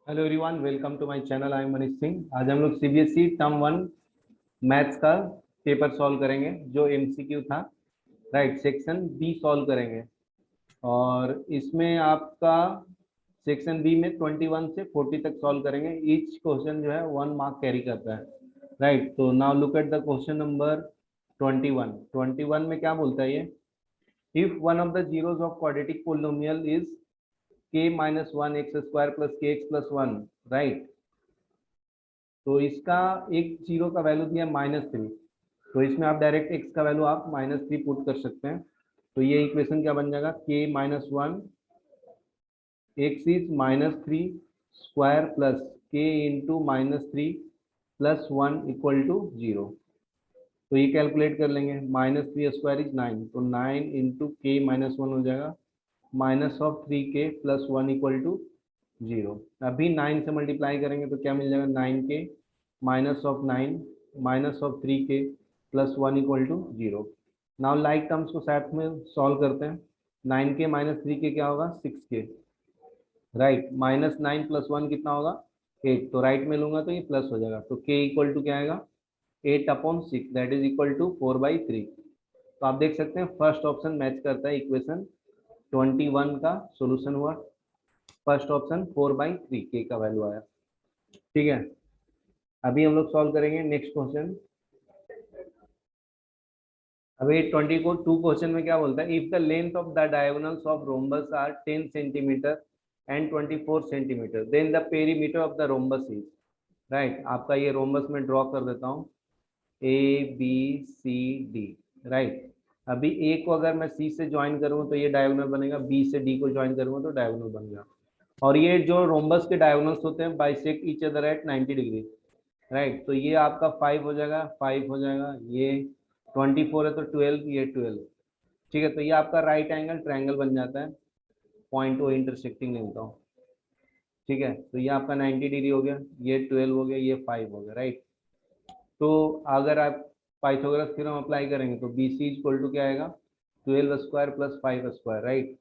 Hello everyone, welcome to my channel. I am Manish Singh. आज हम लोग सीबीएसई टर्म 1 मैथ्स का पेपर सॉल्व करेंगे जो एमसीक्यू था। राइट, सेक्शन बी सॉल्व करेंगे। और इसमें आपका सेक्शन बी में 21 से 40 तक सॉल्व करेंगे। ईच क्वेश्चन जो है 1 मार्क कैरी करता है। राइट, तो now look at the question number 21। 21 में क्या बोलता है ये? If one of the zeros of quadratic polynomial is k minus one x square plus के एक्स प्लस वन। राइट, तो इसका एक जीरो का वैल्यू दिया -3। तो इसमें आप डायरेक्ट x का वैल्यू आप -3 पुट कर सकते हैं। तो ये इक्वेशन क्या बन जाएगा? k minus one x is -3 square plus k into -3 plus one equal to 0। तो ये कैलकुलेट कर लेंगे। -3 स्क्वायर इज 9, तो 9 इंटू के माइनस वन हो जाएगा -3k plus one equal to 0। अभी 9 से मल्टीप्लाई करेंगे तो क्या मिल जाएगा? 9k -9 -3k plus one equal to 0। Now like terms को साथ में सॉल्व करते हैं। 9k -3k क्या होगा? 6k। राइट, -9 प्लस वन कितना होगा? 8। तो राइट में लूंगा तो ये प्लस हो जाएगा। तो k इक्वल टू क्या आएगा? 8/6, दैट इज इक्वल टू 4/3। तो आप देख सकते हैं फर्स्ट ऑप्शन मैच करता है। इक्वेशन 21 का सॉल्यूशन हुआ फर्स्ट ऑप्शन 4/3 के का वैल्यू आया। ठीक है, अभी हम लोग सॉल्व करेंगे नेक्स्ट क्वेश्चन। अभी 22 क्वेश्चन में क्या बोलता है? If the length of the diagonals of rhombus are 10 centimetre and 24 centimetre, then the perimeter of the rhombus is. Right, आपका ये रोम्बस में ड्रॉ कर देता हूँ, A B C D. Right, अभी ए को अगर मैं सी से ज्वाइन करूँ तो ये डायगोनल बनेगा, बी से डी को ज्वाइन करूँगा तो डायगोनल बन गया। और ये जो रोम्बस के डायगोनल्स होते हैं bisect each other at 90 degree. Right, तो ये आपका 5 हो जाएगा, 5 हो जाएगा, ये 24 है तो 12, ये 12। ठीक है, तो ये आपका राइट एंगल ट्रायंगल बन जाता है। पॉइंट ओ इंटरसेक्टिंग लिखता हूँ। ठीक है, तो ये आपका 90 डिग्री हो गया, ये 12 हो गया, ये 5 हो गया। राइट, तो अगर आप पाइथागोरस थ्योरम अप्लाई करेंगे तो बी सी इक्वल टू क्या आएगा? 12 स्क्वायर प्लस 5 स्क्वायर। राइट,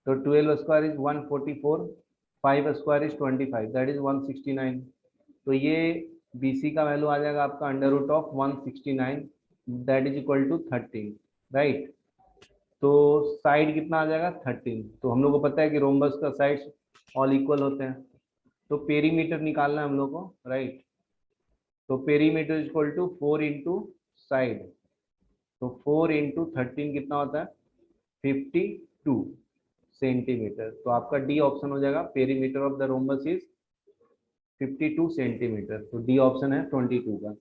तो 12 square is 144, 5 square is 25, that is 169। तो ये बी सी का वैल्यू आ जाएगा आपका under root of 169, that is equal to 13। Right, तो साइड कितना आ जाएगा? 13। तो हम लोग को पता है कि रोम्बस का साइड ऑल इक्वल होते हैं, तो पेरीमीटर निकालना है हम लोग को। राइट, तो perimeter equal to 4 into side, तो 4 इंटू 13 कितना होता है? 52 सेंटीमीटर। तो आपका डी ऑप्शन हो जाएगा, perimeter of the rhombus is 52 centimetre. तो डी ऑप्शन है 22 का।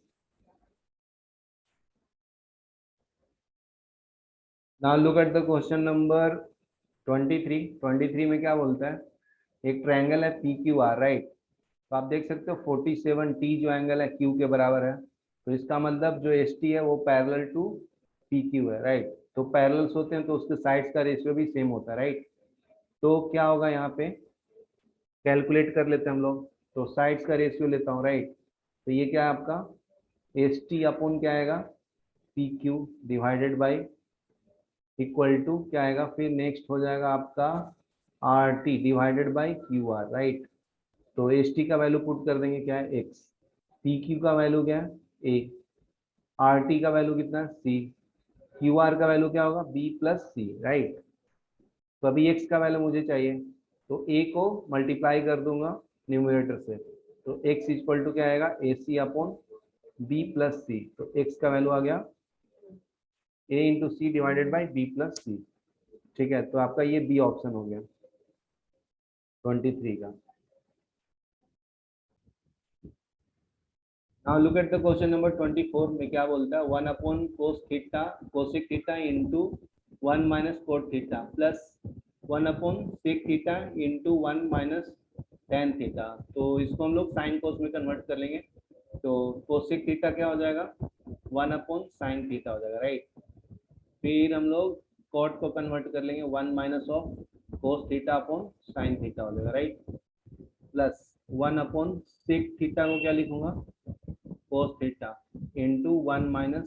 Now look at the question number 23। 23 में क्या बोलता है? एक ट्रायंगल है पी क्यू आर। राइट, तो आप देख सकते हो 47 टी जो एंगल है क्यू के बराबर है। तो इसका मतलब जो एस टी है वो पैरेलल टू पी क्यू है। राइट, तो पैरेलल्स होते हैं तो उसके साइड्स का रेशियो भी सेम होता है। राइट, तो क्या होगा यहाँ पे? कैलकुलेट कर लेते हैं हम लोग। तो साइड्स का रेशियो लेता हूँ। राइट, तो ये क्या है आपका? एस टी अपॉन क्या आएगा? P Q divided by equal to क्या आएगा? फिर नेक्स्ट हो जाएगा आपका R T divided by Q R. Right, तो एस टी का वैल्यू पुट कर देंगे, क्या है? एक्स। पी क्यू का वैल्यू क्या है? ए। आर टी का वैल्यू कितना है? सी। क्यू आर का वैल्यू क्या होगा? बी प्लस सी। राइट, तो अभी एक्स का वैल्यू मुझे चाहिए, तो ए को मल्टीप्लाई कर दूंगा न्यूमरेटर से। तो एक्स इक्वल टू क्या आएगा? A C upon B plus C. तो एक्स का वैल्यू आ गया A into C divided by B plus C. ठीक है, तो आपका ये बी ऑप्शन हो गया 23 का। Now look at the question number 24 में क्या बोलता है? 1 upon cos theta cosec theta into 1 minus cot theta plus 1 upon sec theta into 1 minus tan theta. तो इसको हम लोग साइन कोस में कन्वर्ट कर लेंगे। तो कोसेक थीटा क्या हो जाएगा? 1 अपॉन साइन थीटा हो जाएगा। राइट, फिर हम लोग कॉट को कन्वर्ट कर लेंगे, 1 minus of cos theta upon sine theta हो जाएगा। Right, plus 1 upon sec theta को क्या लिखूंगा? cos theta into 1 minus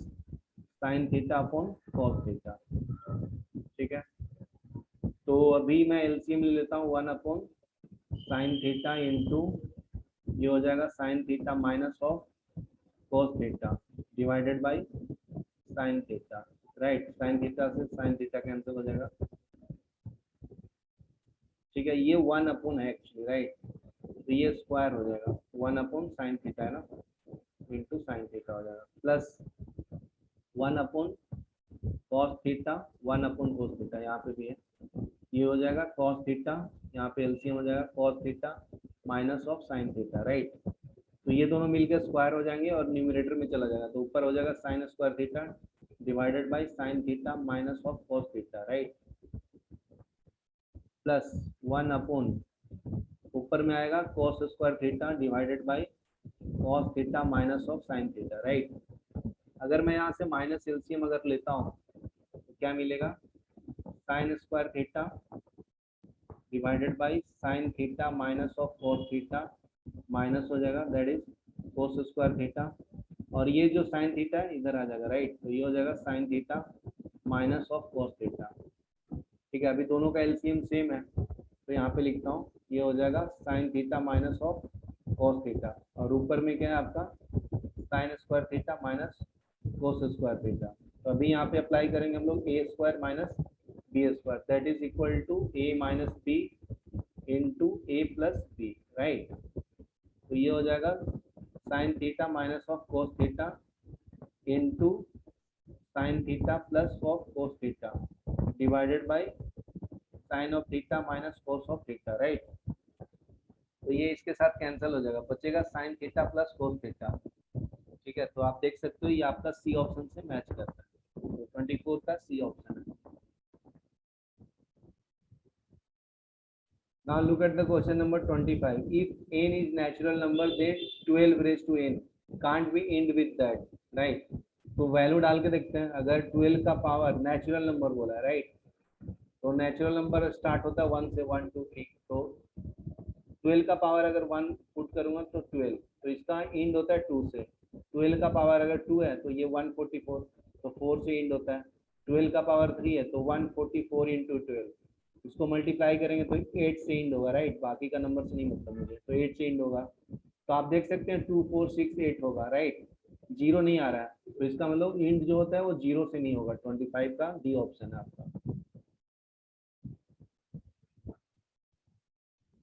sine theta upon cos theta. ठीक है, तो अभी मैं एलसीएम ले लेता हूँ 1 अपॉन साइन थीटा इंटू ये हो जाएगा sine theta minus of cos theta divided by sine theta, right. Sine theta से साइन थीटा कैंसिल हो जाएगा, ठीक है। ये 1 अपॉन है एक्चुअली, राइट। तो ये स्क्वायर हो जाएगा 1 अपॉन साइन थीटा है ना, इंटू साइन थीटा हो जाएगा, plus 1 upon cos theta 1 upon cos theta, यहाँ पे भी है। ये हो जाएगा कॉस थीटा, यहाँ पे एलसीएम हो जाएगा cos theta minus of sine theta, right. तो ये दोनों मिलकर स्क्वायर हो जाएंगे और न्यूमरेटर में चला जाएगा, तो ऊपर हो जाएगा sign square theta divided by sign theta minus of cos theta, right, plus 1 upon ऊपर में आएगा cos square theta divided by cos theta minus of sine theta, right. अगर मैं यहाँ से माइनस एलसीएम अगर लेता हूँ तो क्या मिलेगा, sign square theta divided by sign theta minus of cos theta minus हो जाएगा that is cos square theta, और ये जो साइन थीटा है इधर आ जाएगा, राइट। तो ये हो जाएगा sine theta minus of cos theta, ठीक है। अभी दोनों का एलसीएम सेम है तो यहाँ पे लिखता हूँ, ये हो जाएगा sine theta minus of cos theta, और ऊपर में क्या है आपका sine square theta minus cos square theta. तो अभी यहाँ पे अप्लाई करेंगे हम लोग A square minus B square that is equal to A minus B into A plus B, right. तो ये हो जाएगा sine theta minus of cos theta into sine theta plus of cos theta divided by sine of theta minus cos of theta, right. तो ये इसके साथ cancel हो जाएगा, बचेगा sign theta plus cos theta, ठीक है। तो आप देख सकते हो ये आपका सी ऑप्शन से मैच करता है, तो 24 का सी ऑप्शन है। Now look at the question number 25. If n is natural number, then 12 raised to n can't be end with that, right? तो वैल्यू डाल के देखते हैं, अगर 12 का पावर नेचुरल नंबर बोला है, राइट, तो नेचुरल नंबर स्टार्ट होता है 1 से 1 2 3, तो 12 का पावर अगर 1 पुट करूंगा तो 12, तो इसका एंड होता है 2 से। 12 का पावर अगर 2 है तो ये 144, तो 4 से एंड होता है। 12 का पावर 3 है तो 144 इंटू 12, इसको मल्टीप्लाई करेंगे तो 8 से एंड होगा, राइट। बाकी का नंबर से नहीं मतलब मुझे, तो 8 से एंड होगा। तो आप देख सकते हैं 2 4 6 8 होगा, राइट, जीरो नहीं आ रहा है, तो इसका मतलब एंड जो होता है वो जीरो से नहीं होगा। 25 का डी ऑप्शन है आपका।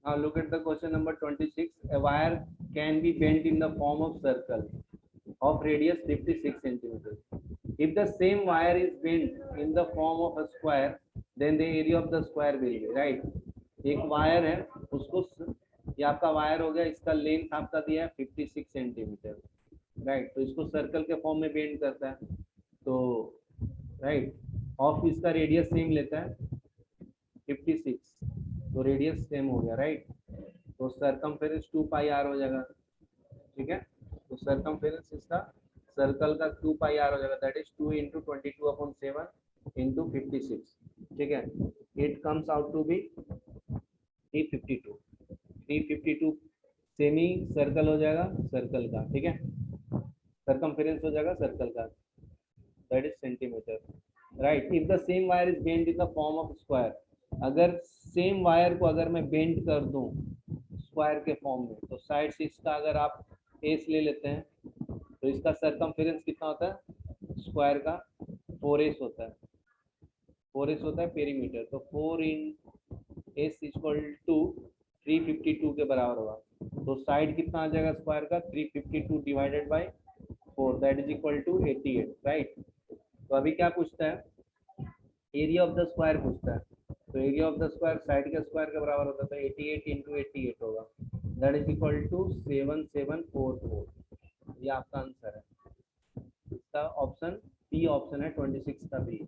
Now look at the question number 26. A wire can be bent in the form of circle of radius 56 centimeters. If the same wire is bent in the form of a square, then the area of the square will be, right. एक wire है, उसको ये आपका wire हो गया, इसका length आपका दिया है 56 सेंटीमीटर, राइट। तो इसको सर्कल के फॉर्म में बेंड करता है, तो राइट, ऑफ इसका रेडियस सेम लेता है 56, तो रेडियस सेम हो गया, राइट। तो सरकमफेरेंस 2 पाई आर हो जाएगा, ठीक है। तो सरकमफेरेंस इसका सर्कल का 2 पाई आर हो जाएगा, दैट इज 2 इंटू 22/7 इंटू 56, ठीक है। It comes out to be 352। 352 semi circle हो जाएगा सर्कल का, ठीक है, सरकमफेरेंस हो जाएगा सर्कल का, that is centimetre, right. If the same wire is bend in the form of square, अगर सेम वायर को अगर मैं बेंड कर दूं स्क्वायर के फॉर्म में, तो साइड से इसका अगर आप एस ले लेते हैं तो इसका सरकमफेरेंस कितना होता है स्क्वायर का 4s होता है, 4s होता है पेरीमीटर, तो 4 इन एस इक्वल टू 352 के बराबर होगा। तो साइड कितना आ जाएगा स्क्वायर का 352 divided by 4 that is equal to 88, right. तो अभी क्या पूछता है, एरिया ऑफ द स्क्वायर पूछता है, तो area of the square side के स्क्वायर के बराबर होता है, तो 88 इंटू 88 होगा, दैट इज इक्वल टू 7744। ये आपका आंसर है, इसका ऑप्शन बी ऑप्शन है 26 का B.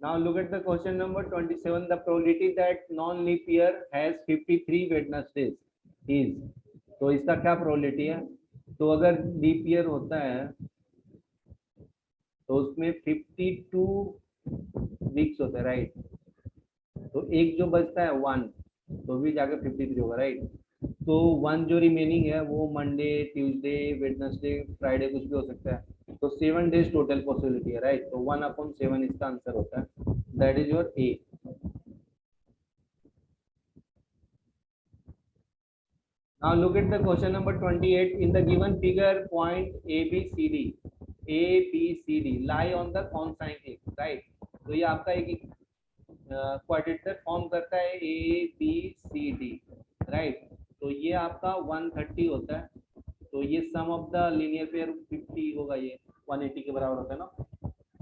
Now look at the question number 27. The probability that non-leap year has 53 Wednesdays is, तो इसका क्या प्रोबेबिलिटी है, तो अगर लीप ईयर होता है तो उसमें 52 वीक्स होते हैं, राइट। तो एक जो बचता है 1, तो भी जाकर 53 होगा, राइट। तो 1 जो रिमेनिंग है वो मंडे ट्यूसडे वेडनेसडे फ्राइडे कुछ भी हो सकता है, तो 7 डेज टोटल पॉसिबिलिटी है, राइट। तो 1/7 इसका आंसर होता है, that is your A. Now look at the question number 28. In the given figure, point ABCD lie on the consine X, right? तो ये आपका एक क्वाड्रेटर फॉर्म करता है ABCD, राइट? तो ये आपका 130 होता है, तो ये सम ऑफ द लीनियर पेयर 50 होगा, ये 180 के बराबर होता है ना।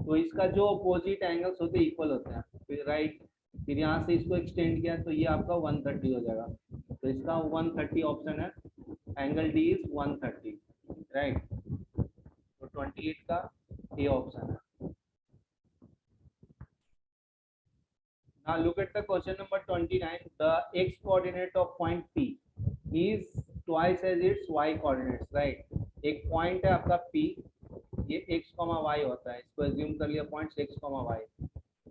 तो इसका जो अपोजिट एंगल्स होते हैं इक्वल होते हैं, फिर राइट, फिर यहाँ से इसको एक्सटेंड किया तो ये आपका 130 हो जाएगा। तो इसका 130 ऑप्शन है, एंगल डी इज 130, राइट? तो 28 का ए ऑप्शन है। Now look at the question number 29. The x coordinate of point P is twice as its y coordinates, right? एक पॉइंट है आपका P, ये x, y होता है, इसको एज्यूम कर लिया पॉइंट x, y।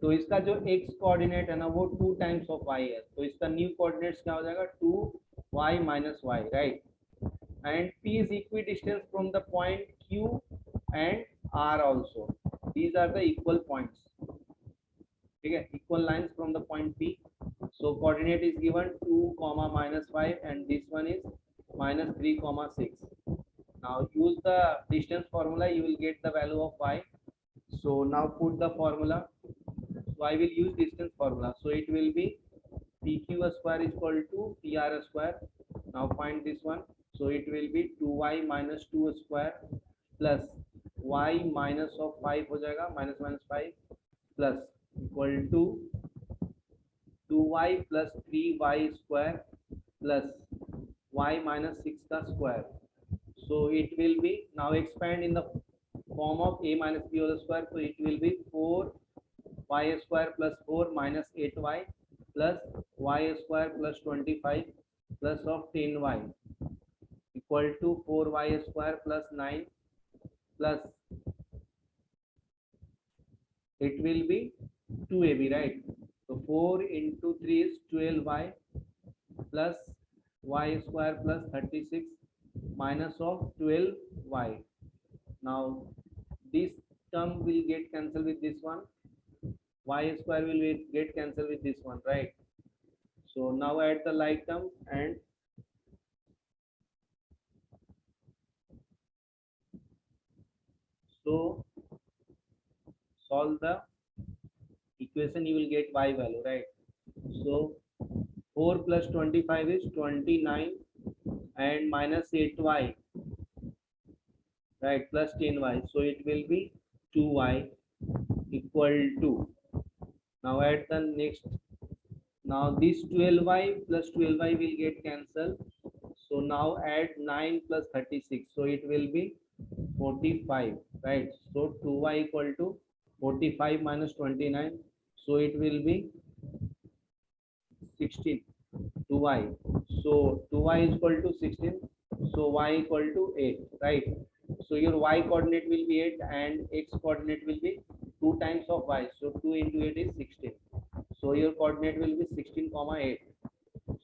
तो इसका जो x कोऑर्डिनेट है ना वो 2 टाइम्स ऑफ y है, तो इसका न्यू कोऑर्डिनेट्स क्या हो जाएगा 2y minus y, right? And P is equidistant from the point Q and R also. These are the equal points. ठीक है, equal lines from the point P. So coordinate is given 2, -5 and this one is -3, 6. Now use the distance formula, you will get the value of y. So now put the formula. So I will use distance formula. So it will be PQ square is equal to PR square. Now find this one. So it will be 2y minus 2 square plus y minus of 5 हो जाएगा, -5 plus equal to 2y plus 3y square plus y minus 6 का square. So it will be, now expand in the form of a minus b whole square, so it will be 4y square plus 4 minus 8y plus y square plus 25 plus of 10y equal to 4y square plus 9 plus it will be 2ab, right? So 4 into 3 is 12y plus y square plus 36 minus of 12y. Now this term will get cancelled with this one, y square will get cancelled with this one, right? So now add the like term and so solve the equation, you will get y value, right? So 4 plus 25 is 29 and minus 8y, right, plus 10y, so it will be 2y equal to, now add the next, now this 12y plus 12y will get cancelled, so now add 9 plus 36, so it will be 45, right? So 2y equal to 45 minus 29, so it will be 16, 2y, so 2y is equal to 16, so y equal to 8, right? So your y coordinate will be 8 and x coordinate will be 2 times of y, so 2 into 8 is 16, so your coordinate will be 16, 8.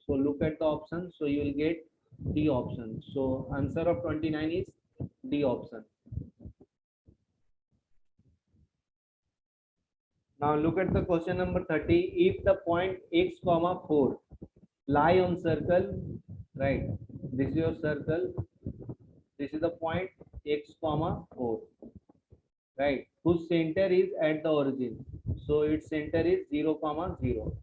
So look at the option, so you will get D option. So answer of 29 is D option. Now look at the question number 30. If the point x, 4 lie on circle, right? This is your circle. This is the point x, 4, right? Whose center is at the origin. So its center is 0, 0.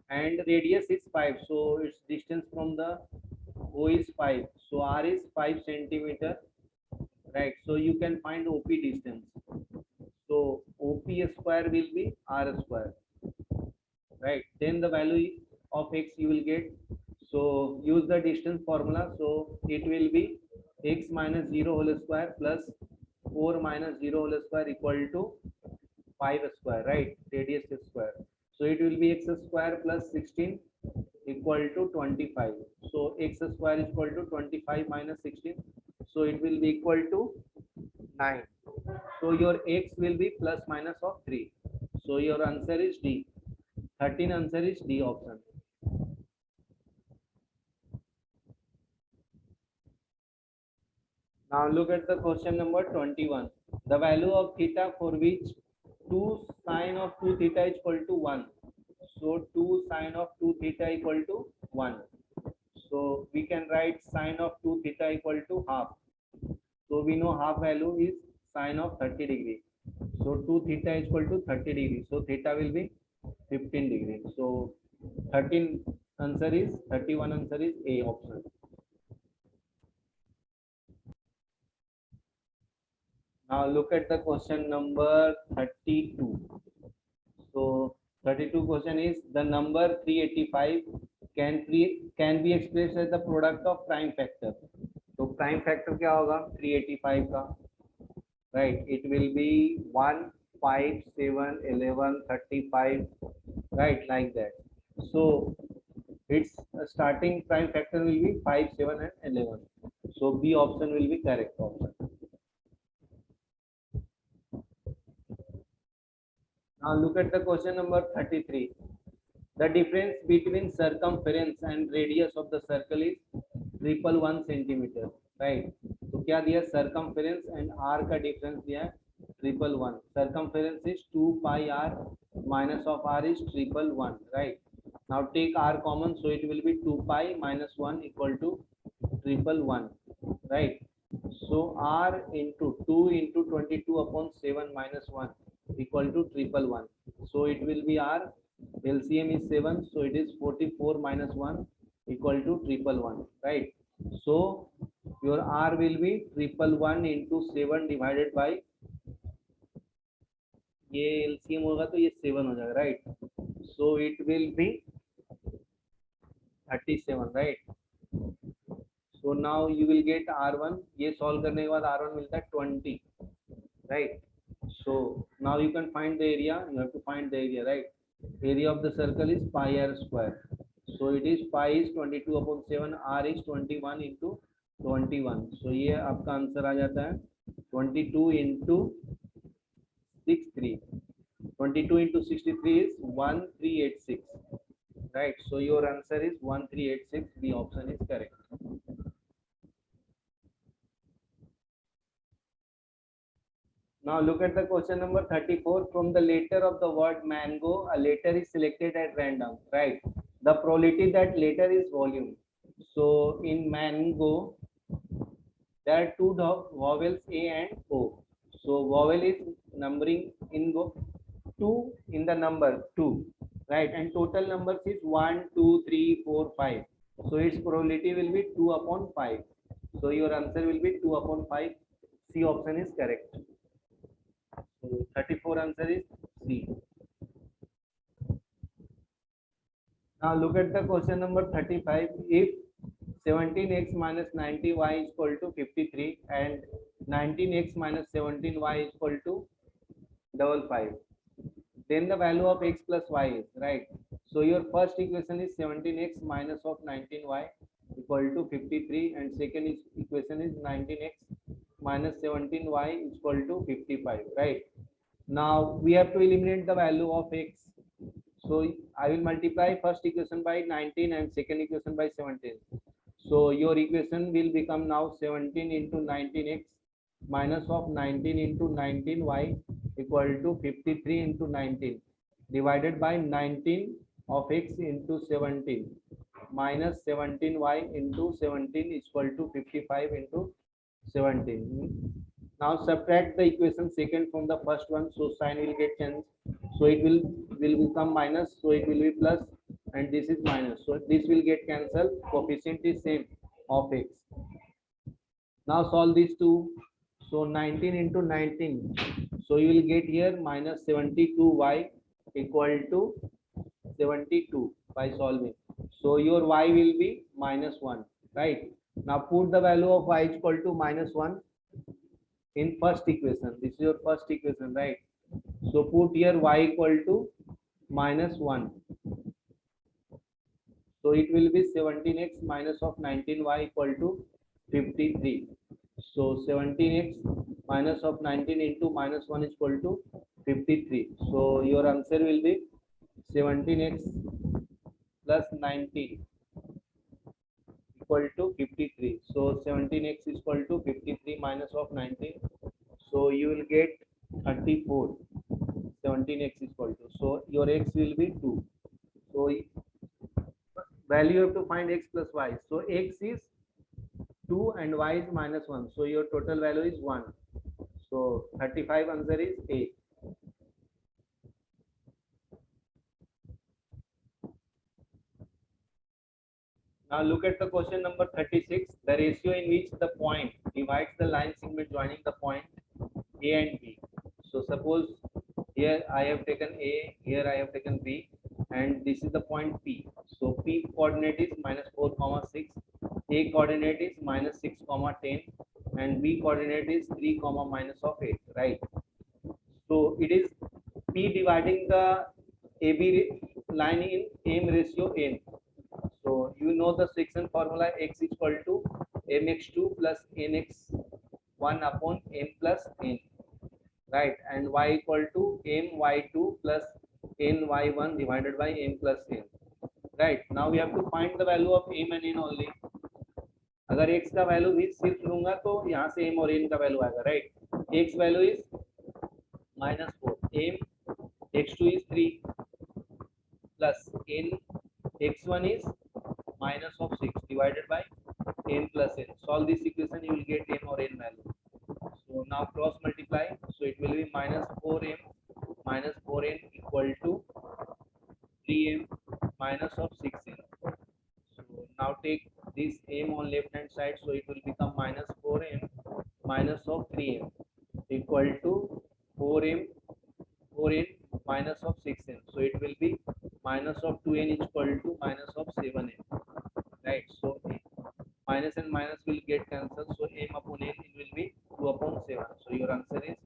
And radius is 5. So its distance from the O is 5. So R is 5 centimeter, right? So you can find OP distance. So OP square will be R square, right? Then the value of x you will get. So use the distance formula. So it will be x minus 0 whole square plus 4 minus 0 whole square equal to 5 square, right? Radius square. So it will be x square plus 16 equal to 25. So x square is equal to 25 minus 16. So it will be equal to 9. So your x will be plus minus of 3. So your answer is D. 13 answer is D option. Now look at the question number 21. The value of theta for which 2 sine of 2 theta is equal to 1. So 2 sine of 2 theta equal to 1. So we can write sine of 2 theta equal to half. So we know half value is sine of 30 degree. So 2 theta is equal to 30 degree. So theta will be 15 degree. So 13 answer is 31 answer is A option. Now look at the question number 32. So 32 question is the number 385 can be expressed as the product of prime factor. So prime factor क्या होगा 385 का, right? It will be 1, 5, 7, 11, 35, right, like that. So its starting prime factor will be 5, 7 and 11. So B option will be correct option. Now look at the question number 33. The difference between circumference and radius of the circle is 111 centimeter, right? तो क्या दिया circumference and r का difference दिया है 111. Circumference is 2 pi r minus of r is 111, right? Now take r common, so it will be 2 pi minus 1 equal to 111, right? So r into 2 into 22 upon 7 minus 1 equal to 111. So it will be r LCM is 7, so it is 44 minus 1 equal to 111, right? So your r will be 111 into 7 divided by, ये LCM होगा तो ये 7 हो जाएगा, right? So it will be 37, right? So now you will get R1. ये solve करने के बाद R1 मिलता है 20, right? So now you can find the area. You have to find the area, right? Area of the circle is pi r square. So it is pi is 22 upon 7, r is 21 into 21. So ये आपका answer आ जाता है 22 into 63. 22 into 63 is 1386, right? So your answer is 1386. The option is correct. Now look at the question number 34. From the letter of the word mango, a letter is selected at random, right? The probability that letter is volume. So in mango, there are two vowels A and O. So vowel is numbering in 2 in the number 2, right? And total numbers is 1, 2, 3, 4, 5. So its probability will be 2 upon 5. So your answer will be 2 upon 5. C option is correct. So 34 answer is C. Now look at the question number 35. If 17x minus 90y is equal to 53 and 19x minus 17y is equal to 55, then the value of x plus y is, right? So your first equation is 17x minus of 19y equal to 53, and second equation is 19x minus 17y is equal to 55, right? Now we have to eliminate the value of x. So I will multiply first equation by 19 and second equation by 17. So your equation will become now 17 into 19x minus of 19 into 19y equal to 53 into 19 divided by 19 of x into 17 minus 17y into 17 is equal to 55 into 17. Now subtract the equation second from the first one, so sign will get changed. So it will become minus, so it will be plus, and this is minus. So this will get cancelled. Coefficient is same of x. Now solve these two. So 19 into 19. So you will get here minus 72y equal to 72 by solving. So your y will be minus 1, right? Now put the value of y equal to minus 1 in first equation. This is your first equation, right? So put here y equal to minus 1. So it will be 17x minus of 19y equal to 53. So 17x minus of 19 into minus 1 is equal to 53. So your answer will be 17x plus 19 equal to 53. So 17x is equal to 53 minus of 19. So you will get 34. 17x is equal to, so your x will be 2. So value you have to find x plus y. So x is 2 and y is -1, so your total value is 1. So 35 answer is A. Now look at the question number 36. The ratio in which the point divides the line segment joining the point A and B. So suppose here I have taken A, here I have taken B, and this is the point P. So P coordinate is -4, 6, A coordinate is -6, 10, and B coordinate is 3, -8, right? So it is P dividing the AB line in M ratio N. So you know the section formula, x is equal to mx2 plus nx1 upon m plus n, right? And y equal to my2 plus ny1 divided by m plus n, right? Now we have to find the value of m and n only. अगर x का value भी सिर्फ लूंगा तो यहाँ से m और n का वैल्यू आएगा, right? x value is -4, m x2 is 3 plus n x1 is -6 divided by m plus n. Solve this equation, you will get m or n value. So now cross multiply, so it will be -4m equal to 3m -6m. So now take this m on left hand side, so it will become -4m -3m equal to 4n -6n. So it will be -2n is equal to -7n, right? So minus and minus will get cancelled, so m upon n it will be 2 upon 7. So your answer is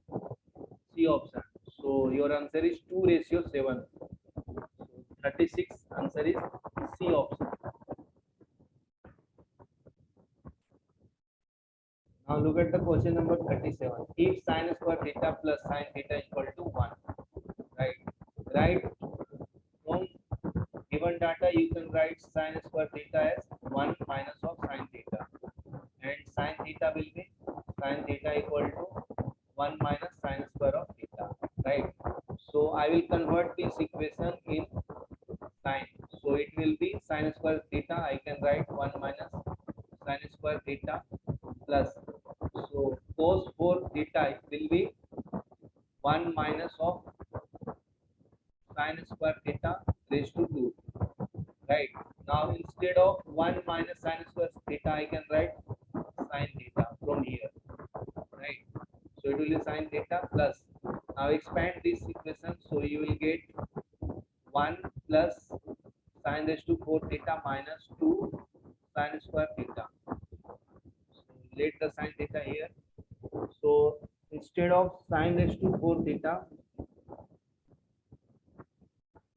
C option. So your answer is 2:7. So 36 answer is C option. Now look at the question number 37. If sin square theta plus sin theta equal to 1, right? Right, from given data you can write sin square theta as 1 minus of sin theta, and sin theta will be sin theta equal to 1 minus sin square of theta, right? So I will convert this equation in sin. So it will be sin square theta, I can write 1 minus sin square theta plus, so cos 4 theta will be 1 minus of sin square theta raised to 2, right? Now instead of 1 minus sin square theta I can write sin theta from here, right? So it will be sin theta plus, now expand this equation, so you will get 1 plus sin raised to 4 theta minus 2 sin square theta. So let the sin theta here, so instead of sin raised to 4 theta,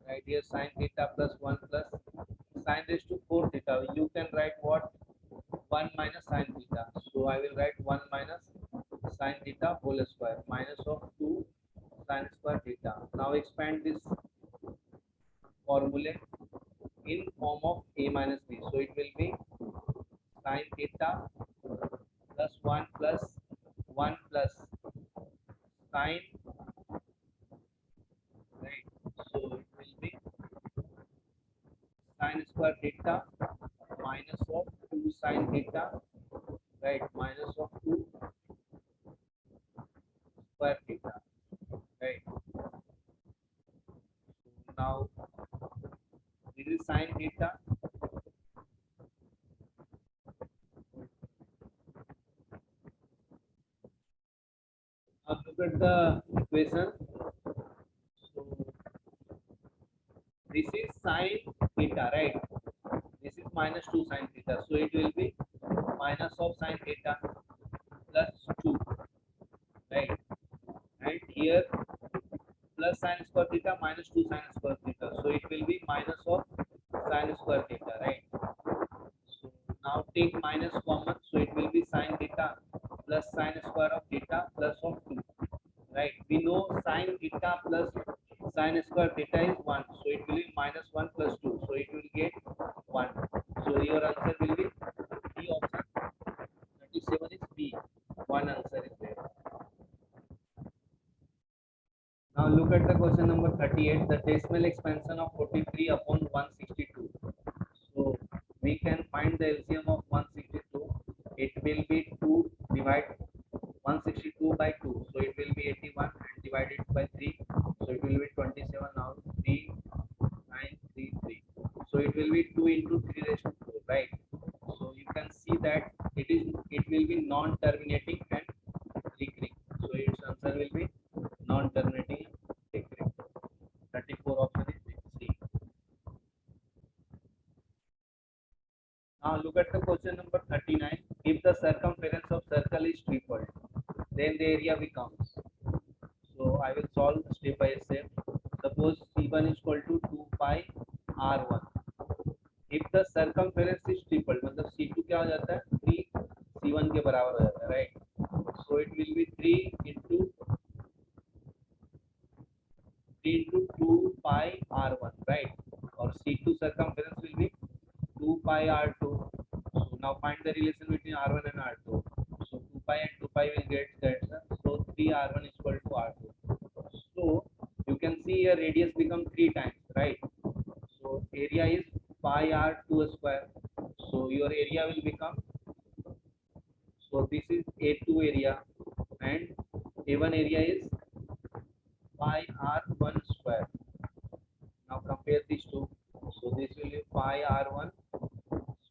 right here sin theta plus 1 plus sin raised to 4 theta, you can write what, 1 minus sin theta. So I will write 1 minus sin theta whole square minus of 2 sin square theta. Now expand this formula in form of a minus b, so it will be sin theta plus 1 plus 1 plus sin, right? So it will be sin square theta minus of 2 sin theta, right? Minus of 2 square theta, right? So now this is sin theta. Now look at the equation. So this is sin theta, right? This is minus 2 sin theta, so it will be minus of sin theta plus 2, right? And here plus sin square theta minus 2 sin square theta, so it will be minus of sin square theta, right? So now take minus common, so it will be sin theta plus sin square of theta plus of 2, right? We know sin theta plus sin square theta is 1, so it will be minus 1 plus 2, so it will get 1. So your answer will be B option. 37 is B. One answer is there. Now look at the question question number 38. The decimal expansion of 43 upon 162. So we can find the LCM of 162. It will be 2 divide 162 by 2. So it will be 81 and divided by 3. So it will be 27 now. 3933. So it will be 2 into 3 raised to 4, right? So you can see that it will be non-terminating and recurring. So its answer will be non-terminating and recurring. 34 option is C. Now look at the question number 39. If the circumference of circle is tripled, then the area becomes. So I will solve step by step. Suppose C1 is equal to 2 pi R1. If the circumference is tripled, मतलब C2 क्या हो जाता है 3 C1 के बराबर हो जाता है, right? So it will be 3 into 2 pi R1, right? Or C2 circumference will be 2 pi R2. So now find the relation between R1 and R2. So 2 pi and 2 pi will get cancelled. So 3 R1 is equal to R2. So you can see here radius become 3 times, right? So area is pi R2 square. So your area will become, so this is A2 area and A1 area is pi R1 square. Now compare these two. So this will be pi R1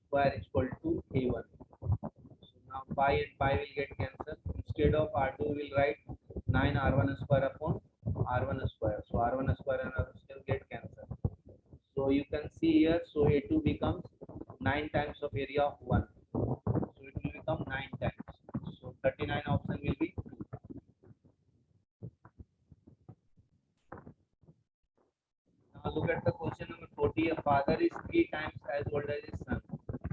square is equal to A1. So now pi and pi will get cancelled. Instead of R2 we will write 9 R1 square upon R1 square. So R1 square and R1 still get cancelled. So you can see here, so A2 becomes 9 times of area of 1. So it will become 9 times. So 39 option will be 2. Now look at the question number 40. A father is 3 times as old as his son.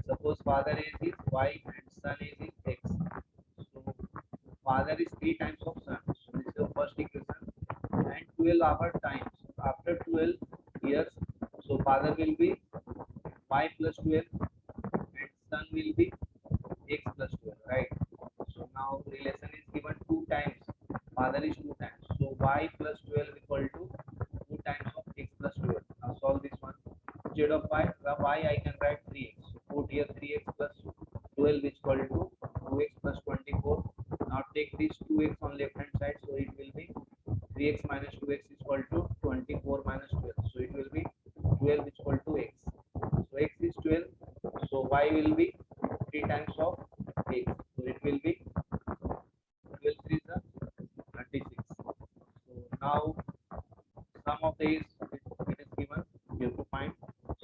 Suppose father age is Y and son age is X. So father is 3 times of son. So this is the first equation. And 12 hour times. After 12 years, so father will be Y plus 12 and son will be X plus 12, right? So now relation is given 2 times. Father is 2 times. So Y plus 12 equal to 2 times of X plus 12. Now solve this one. Instead of Y I can write 3x. So put here 3x plus 12 is equal to 2x plus 24. Now take this 2x on left hand side. So it will be 3x minus 2x is equal to 24 minus 12. So it will be 12 is equal to x. So x is 12. So y will be 3 times of x. So it will be 12 3 is 36. So now sum of these it is given. You have to find.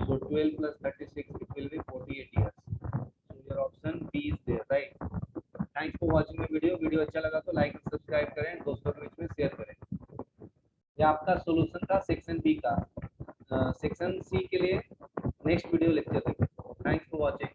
So 12 plus 36 it will be 48 years. So your option B is there, right? Thanks for watching my video. Video अच्छा लगा तो like और subscribe करें, दोस्तों के बीच में share करें. ये आपका सॉल्यूशन था सेक्शन बी का. सेक्शन सी के लिए नेक्स्ट वीडियो लेक्चर देखें. Thanks for watching.